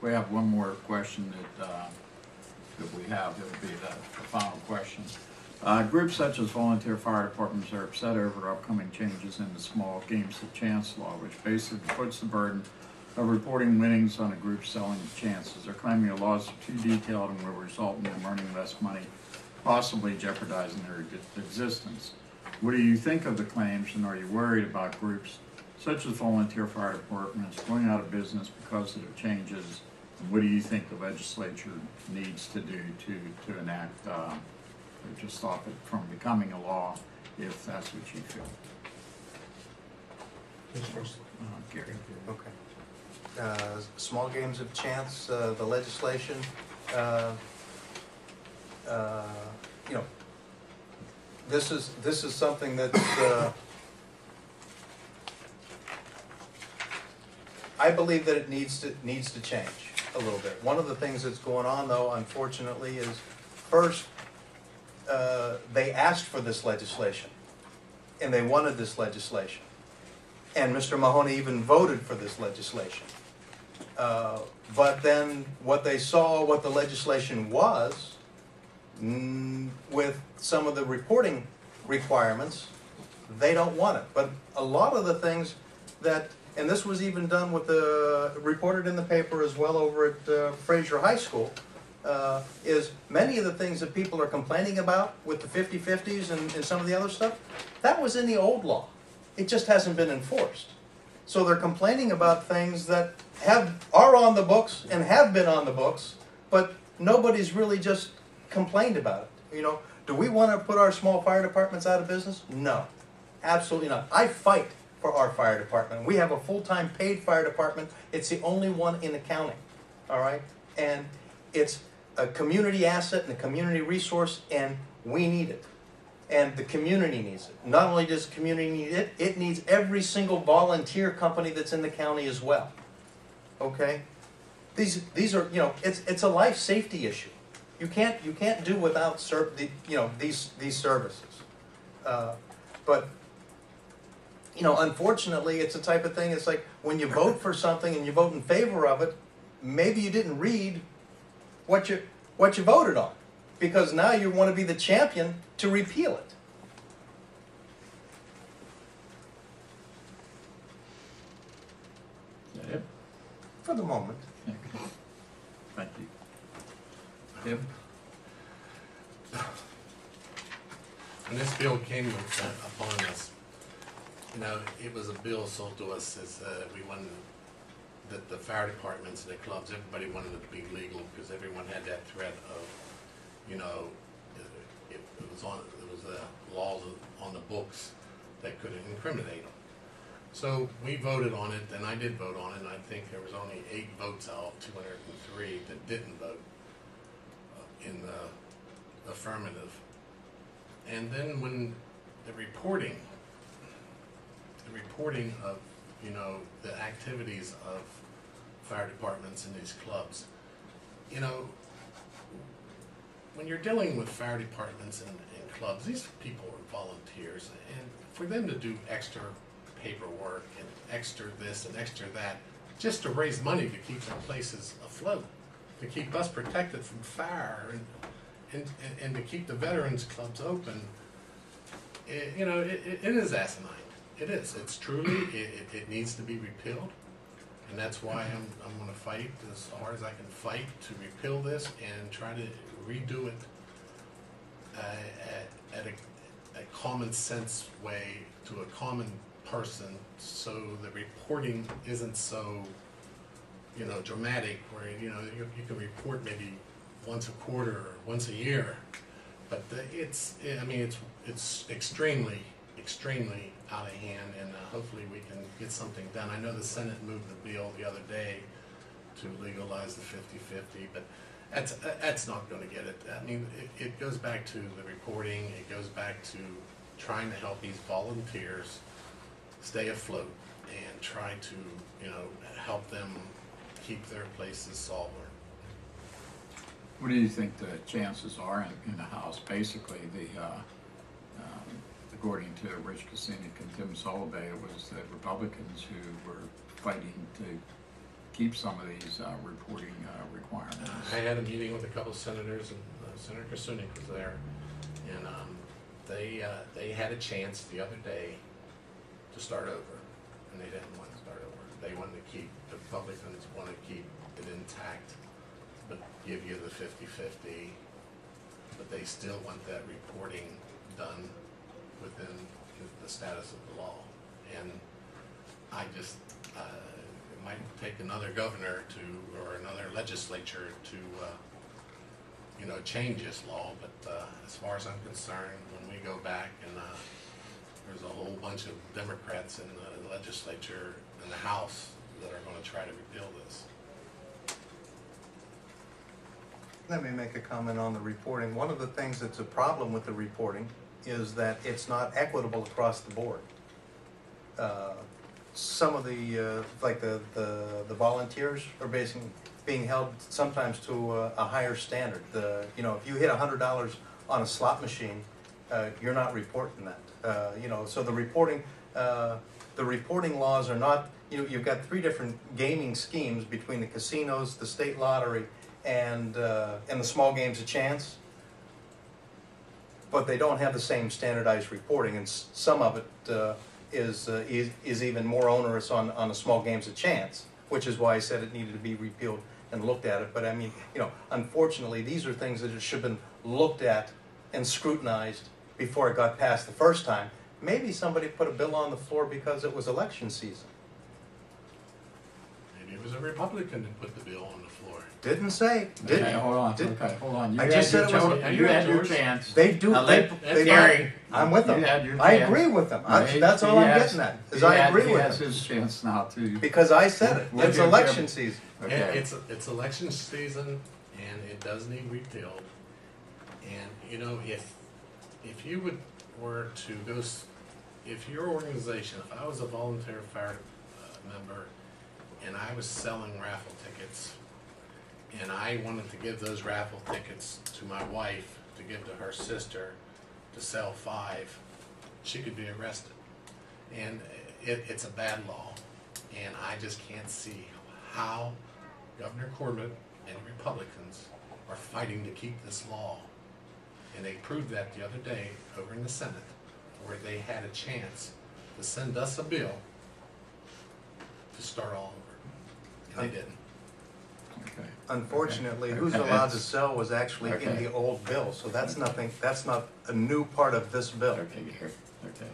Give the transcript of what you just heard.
We have one more question that we have. It'll be the final question. Groups such as volunteer fire departments are upset over upcoming changes in the small games of chance law, which basically puts the burden of reporting winnings on a group selling chances. They're claiming the laws are too detailed and will result in them earning less money, possibly jeopardizing their existence. What do you think of the claims, and are you worried about groups such as volunteer fire departments going out of business because of the changes? And what do you think the legislature needs to do to enact or to stop it from becoming a law, if that's what you feel? Gary. Okay. Small games of chance, the legislation, you know, this is something that I believe that it needs to change a little bit. One of the things that's going on, though, unfortunately, is first they asked for this legislation, and they wanted this legislation, and Mr. Mahoney even voted for this legislation. But then what they saw, what the legislation was, with some of the reporting requirements, they don't want it. But a lot of the things that, and this was even done with the, reported in the paper as well over at Fraser High School, is many of the things that people are complaining about with the 50/50s and some of the other stuff, that was in the old law. It just hasn't been enforced. So they're complaining about things that are on the books and have been on the books, but nobody's really just complained about it. You know, do we want to put our small fire departments out of business? No, absolutely not. I fight for our fire department. We have a full-time paid fire department. It's the only one in the county, all right? And it's a community asset and a community resource, and we need it. And the community needs it. Not only does the community need it, it needs every single volunteer company that's in the county as well. Okay? These are, you know, it's a life safety issue. You can't do without these services. But you know, unfortunately, it's the type of thing. It's like when you vote for something and you vote in favor of it, maybe you didn't read what you voted on, because now you want to be the champion to repeal it. Is that it? For the moment. Thank you. Tim? When this bill came upon us, you know, it was a bill sold to us as we wanted that the fire departments and the clubs, everybody wanted it to be legal, because everyone had that threat of, you know, it was laws on the books that could incriminate them. So we voted on it, and I did vote on it, and I think there was only 8 votes out of 203 that didn't vote in the affirmative. And then when the reporting of, you know, the activities of fire departments and these clubs, you know, when you're dealing with fire departments and clubs, these people are volunteers, and for them to do extra paperwork and extra this and extra that just to raise money to keep their places afloat, to keep us protected from fire, and to keep the veterans clubs open, you know, it is asinine. It is. It's truly, it needs to be repealed, and that's why I'm going to fight as hard as I can fight to repeal this and try to redo it at a common sense way to a common person, so the reporting isn't so, you know, dramatic, where, you know, you can report maybe once a quarter or once a year, but I mean, it's extremely out of hand, and hopefully we can get something done. I know the Senate moved the bill the other day to legalize the 50/50, but that's not going to get it. I mean, it goes back to the reporting. It goes back to trying to help these volunteers stay afloat and try to, you know, help them keep their places solvent. What do you think the chances are in the House? Basically, according to Rich Kucinich and Tim Sullivan, it was the Republicans who were fighting to keep some of these reporting requirements. I had a meeting with a couple of senators, and Senator Kusunik was there, and they had a chance the other day to start over, and they didn't want to start over. They wanted to keep, the Republicans wanted to keep it intact, but give you the 50-50, but they still want that reporting done within the status of the law. And I just, it might take another governor to, or another legislature to, you know, change this law, but as far as I'm concerned, when we go back and there's a whole bunch of Democrats in the legislature and the House that are going to try to repeal this. Let me make a comment on the reporting. One of the things that's a problem with the reporting is that it's not equitable across the board. Some of the, like the volunteers are basically being held sometimes to a higher standard. You know, if you hit $100 on a slot machine, you're not reporting that. You know, so the reporting laws are not, you've got three different gaming schemes between the casinos, the state lottery, and the small games of chance, but they don't have the same standardized reporting, and some of it is even more onerous on the small games of chance, which is why I said it needed to be repealed and looked at it. But I mean, unfortunately, these are things that should have been looked at and scrutinized before it got passed the first time. Maybe somebody put a bill on the floor because it was election season. Maybe it was a Republican that put the bill on the floor. Didn't say. Okay, hold on. Okay, hold on. I just said it was. You had your chance. They do. Now They Gary, I'm with them. you had your I chance. agree with them. Now, That's all I'm getting at. Is I agree he with has them his chance now to. because I said it. Would It's you election give- season. Okay. It's election season, and it does need repealed. And if you were to go, if your organization, if I was a volunteer fire member, and I was selling raffle tickets, and I wanted to give those raffle tickets to my wife to give to her sister to sell 5, she could be arrested. And it's a bad law, and I just can't see how Governor Corbett and Republicans are fighting to keep this law. And they proved that the other day over in the Senate, where they had a chance to send us a bill to start all over. And they didn't. Okay. Unfortunately, Okay. who's Okay. allowed to sell was actually in Okay. the old bill, so that's nothing. That's not a new part of this bill. Okay, Gary. Okay.